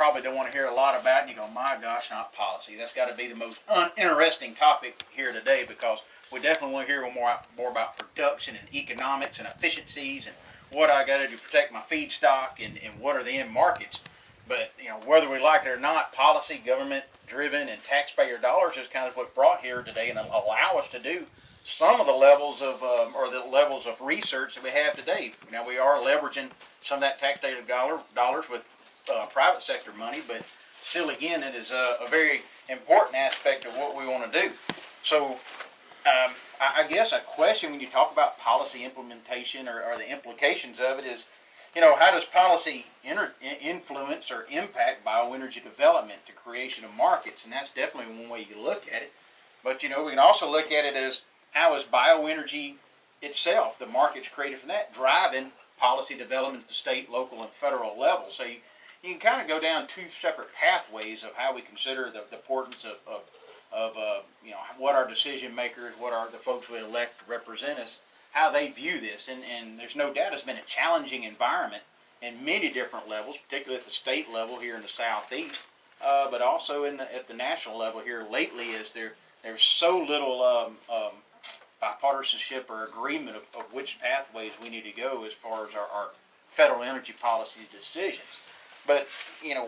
probably don't want to hear a lot about, and you go, my gosh, not policy. That's got to be the most uninteresting topic here today, because we definitely want to hear more about production and economics and efficiencies and what I got to do to protect my feedstock and what are the end markets. But whether we like it or not, policy, government-driven, and taxpayer dollars is kind of what brought here today, and allow us to do some of the levels of research that we have today. Now we are leveraging some of that taxpayer dollars with private sector money, but still, again, it is a very important aspect of what we want to do. So, I guess a question when you talk about policy implementation or the implications of it is, how does policy influence or impact bioenergy development to creation of markets? And that's definitely one way you look at it. But, we can also look at it as, how is bioenergy itself, the markets created from that, driving policy development at the state, local, and federal level? So you can kind of go down two separate pathways of how we consider the importance of what our decision makers, what are the folks we elect to represent us, how they view this. And there's no doubt it's been a challenging environment in many different levels, particularly at the state level here in the Southeast, but also at the national level here lately, as there's so little bipartisanship or agreement of which pathways we need to go as far as our federal energy policy decisions. But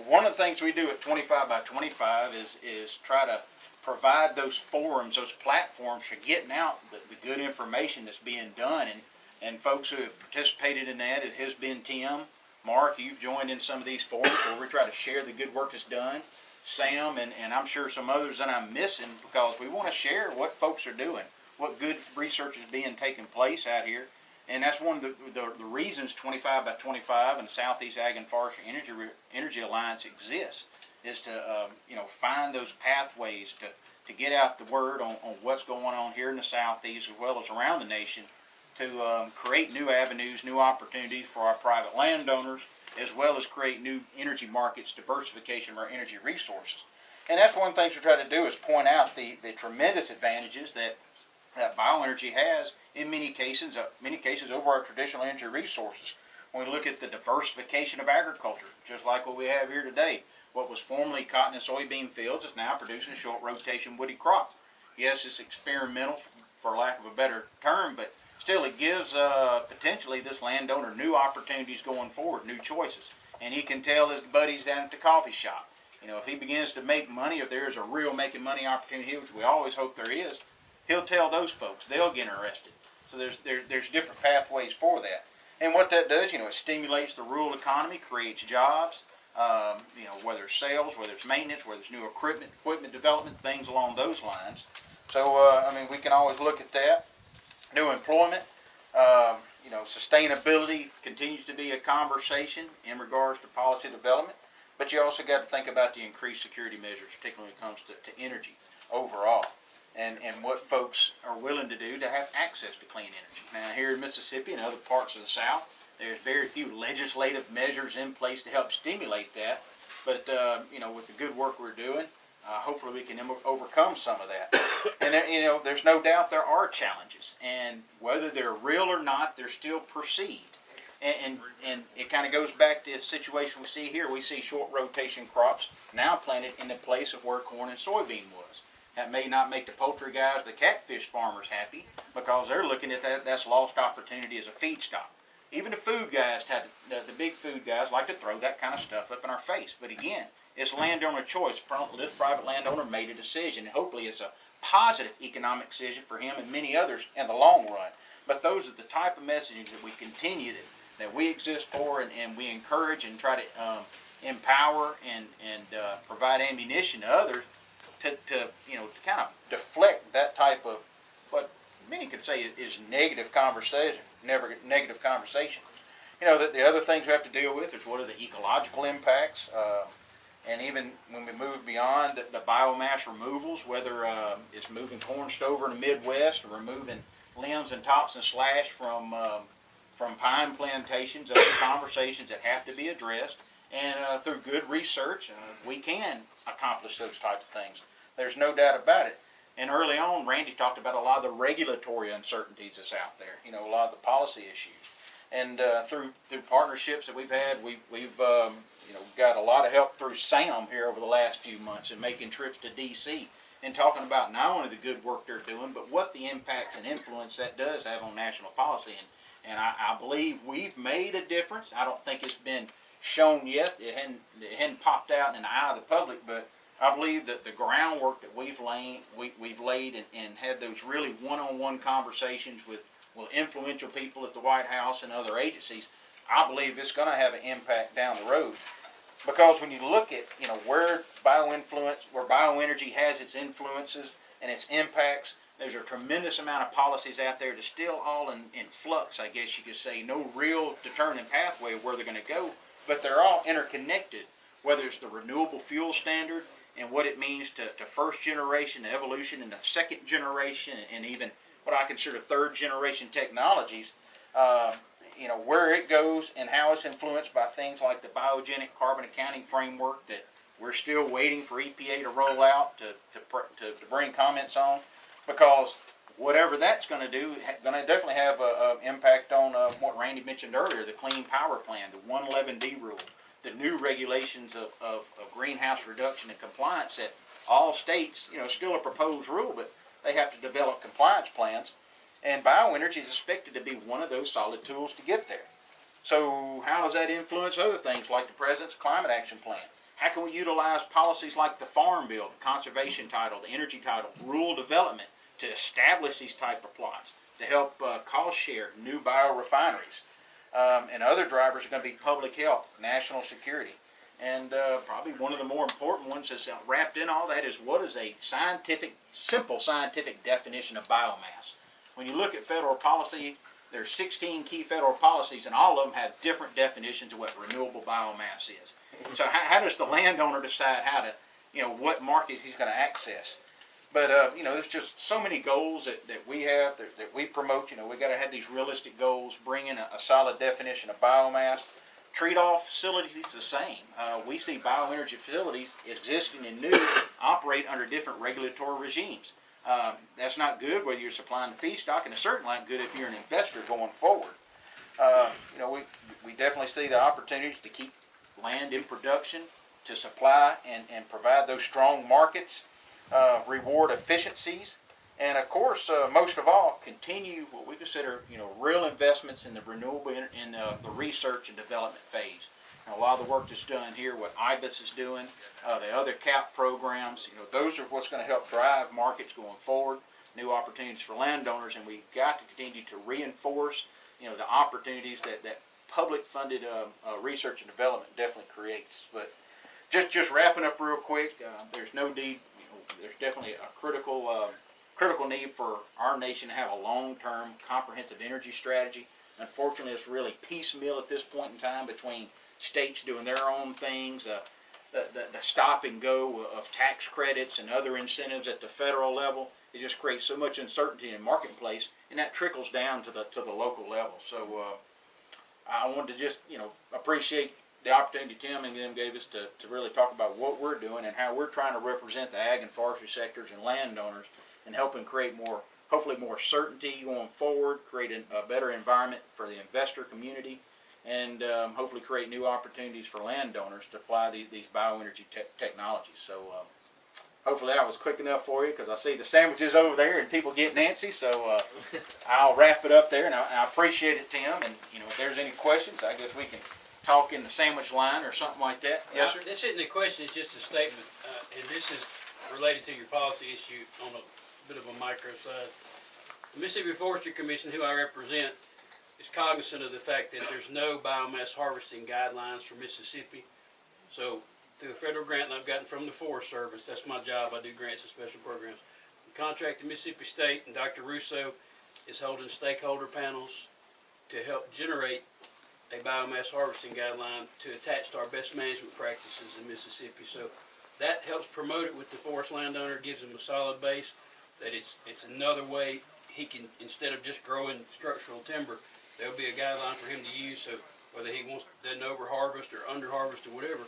one of the things we do at 25 by 25 is try to provide those forums, those platforms for getting out the good information that's being done, and folks who have participated in that. It has been Tim, Mark, you've joined in some of these forums where we try to share the good work that's done. Sam, and I'm sure some others that I'm missing, because we want to share what folks are doing, what good research is being taken place out here. And that's one of the reasons 25 by 25 and the Southeast Ag and Forestry Energy Alliance exists, is to find those pathways to get out the word on what's going on here in the Southeast as well as around the nation, to create new avenues, new opportunities for our private landowners, as well as create new energy markets, diversification of our energy resources. And that's one of the things we try to do, is point out the tremendous advantages that bioenergy has in many cases over our traditional energy resources. When we look at the diversification of agriculture, just like what we have here today, what was formerly cotton and soybean fields is now producing short rotation woody crops. Yes, it's experimental, for lack of a better term, but still it gives potentially this landowner new opportunities going forward, new choices. And he can tell his buddies down at the coffee shop, if he begins to make money, if there is a real making money opportunity, which we always hope there is, he'll tell those folks. They'll get interested. So there's different pathways for that. And what that does, it stimulates the rural economy, creates jobs, whether it's sales, whether it's maintenance, whether it's new equipment development, things along those lines. So, we can always look at that. New employment, sustainability continues to be a conversation in regards to policy development. But you also got to think about the increased security measures, particularly when it comes to energy overall, and what folks are willing to do to have access to clean energy. Now, here in Mississippi and other parts of the South, there's very few legislative measures in place to help stimulate that. But, with the good work we're doing, hopefully we can overcome some of that. And, there's no doubt there are challenges. And whether they're real or not, they're still perceived. And it kind of goes back to the situation we see here. We see short rotation crops now planted in the place of where corn and soybean was. That may not make the poultry guys, the catfish farmers happy, because they're looking at that's lost opportunity as a feedstock. Even the food guys, the big food guys, like to throw that kind of stuff up in our face. But again, it's landowner choice. This private landowner made a decision, and hopefully it's a positive economic decision for him and many others in the long run. But those are the type of messages that we continue that we exist for, and we encourage and try to empower and provide ammunition to others to kind of deflect that type of what many could say is negative conversation. That the other things we have to deal with is what are the ecological impacts, and even when we move beyond the biomass removals, whether it's moving corn stover in the Midwest or removing limbs and tops and slash from pine plantations, those are conversations that have to be addressed. And through good research, we can accomplish those types of things. There's no doubt about it. And early on, Randy talked about a lot of the regulatory uncertainties that's out there, a lot of the policy issues. And through partnerships that we've had, we've got a lot of help through SAM here over the last few months and making trips to D.C. and talking about not only the good work they're doing, but what the impacts and influence that does have on national policy. And I believe we've made a difference. I don't think it's been shown yet. It hadn't popped out in the eye of the public, but I believe that the groundwork that we've laid and had those really one-on-one conversations with influential people at the White House and other agencies, I believe it's going to have an impact down the road. Because when you look at where bioenergy has its influences and its impacts, there's a tremendous amount of policies out there that's still all in flux, I guess you could say. No real determined pathway of where they're going to go, but they're all interconnected, whether it's the renewable fuel standard and what it means to first generation, the evolution, and the second generation, and even what I consider third generation technologies. Where it goes and how it's influenced by things like the biogenic carbon accounting framework that we're still waiting for EPA to roll out to bring comments on, because whatever that's going to do, going to definitely have an impact on what Randy mentioned earlier, the Clean Power Plan, the 111D rule, the new regulations of greenhouse reduction and compliance that all states, still a proposed rule, but they have to develop compliance plans. And bioenergy is expected to be one of those solid tools to get there. So how does that influence other things like the President's Climate Action Plan? How can we utilize policies like the Farm Bill, the Conservation Title, the Energy Title, Rural Development to establish these type of plots, to help cost share new biorefineries? And other drivers are going to be public health, national security. And probably one of the more important ones that's wrapped in all that is what is a simple scientific definition of biomass. When you look at federal policy, there's 16 key federal policies, and all of them have different definitions of what renewable biomass is. So how does the landowner decide how to, what markets he's going to access? But, there's just so many goals that we have, that we promote. We got to have these realistic goals, bring in a solid definition of biomass. Treat-off facilities the same. We see bioenergy facilities existing and new operate under different regulatory regimes. That's not good whether you're supplying the feedstock, and it's certainly not good if you're an investor going forward. We definitely see the opportunities to keep land in production, to supply and provide those strong markets, reward efficiencies, and of course, most of all, continue what we consider real investments in the renewable in the research and development phase. A lot of the work that's done here, what IBIS is doing, the other CAP programs, those are what's going to help drive markets going forward, new opportunities for landowners, and we've got to continue to reinforce, the opportunities that public-funded research and development definitely creates. But just wrapping up real quick, there's no need, there's definitely a critical need for our nation to have a long-term, comprehensive energy strategy. Unfortunately, it's really piecemeal at this point in time between states doing their own things, the stop and go of tax credits and other incentives at the federal level. It just creates so much uncertainty in the marketplace, and that trickles down to the local level. So I wanted to just appreciate the opportunity Tim and them gave us to really talk about what we're doing and how we're trying to represent the ag and forestry sectors and landowners and helping create hopefully more certainty going forward, create a better environment for the investor community, and hopefully create new opportunities for landowners to apply these bioenergy technologies. So hopefully that was quick enough for you, because I see the sandwiches over there and people getting antsy. So I'll wrap it up there, and I appreciate it, Tim. And if there's any questions, I guess we can talk in the sandwich line or something like that. Yes, sir? This isn't a question, it's just a statement, and this is related to your policy issue on a bit of a micro side. The Mississippi Forestry Commission, who I represent, is cognizant of the fact that there's no biomass harvesting guidelines for Mississippi. So through a federal grant that I've gotten from the Forest Service, that's my job, I do grants and special programs. We contracted Mississippi State, and Dr. Russo is holding stakeholder panels to help generate a biomass harvesting guideline to attach to our best management practices in Mississippi. So that helps promote it with the forest landowner, gives him a solid base, that it's another way he can, instead of just growing structural timber, there'll be a guideline for him to use. So whether he doesn't over harvest or under harvest or whatever,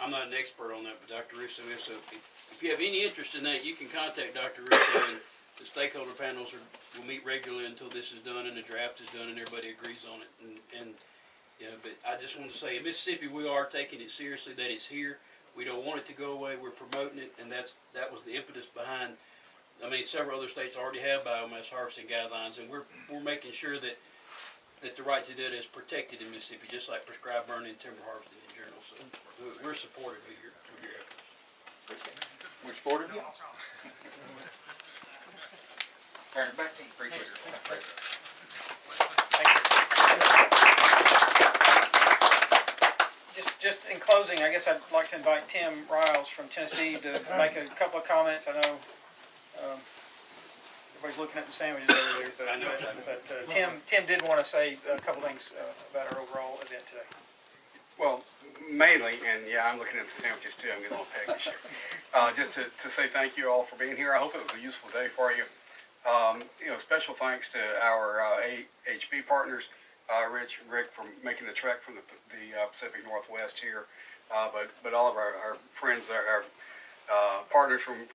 I'm not an expert on that, but Dr. Russo is. So if you have any interest in that, you can contact Dr. Russo, the stakeholder panels will meet regularly until this is done and the draft is done and everybody agrees on it. And you know, but I just want to say, in Mississippi, we are taking it seriously that it's here. We don't want it to go away. We're promoting it, and that was the impetus behind. I mean, several other states already have biomass harvesting guidelines, and we're making sure that the right to do that is protected in Mississippi, just like prescribed burning and timber harvesting in general. So we're supportive of your efforts. We're supportive of you. Turn it back to you. Appreciate it. Thank you. Just in closing, I guess I'd like to invite Tim Riles from Tennessee to make a couple of comments. I know everybody's looking at the sandwiches over there, but Tim did want to say a couple things about our overall event today. Well, mainly, and yeah, I'm looking at the sandwiches too. I'm getting a little peckish here. Just to say thank you all for being here. I hope it was a useful day for you. You know, special thanks to our AHP partners, Rick for making the trek from the Pacific Northwest here, but all of our friends, our partners from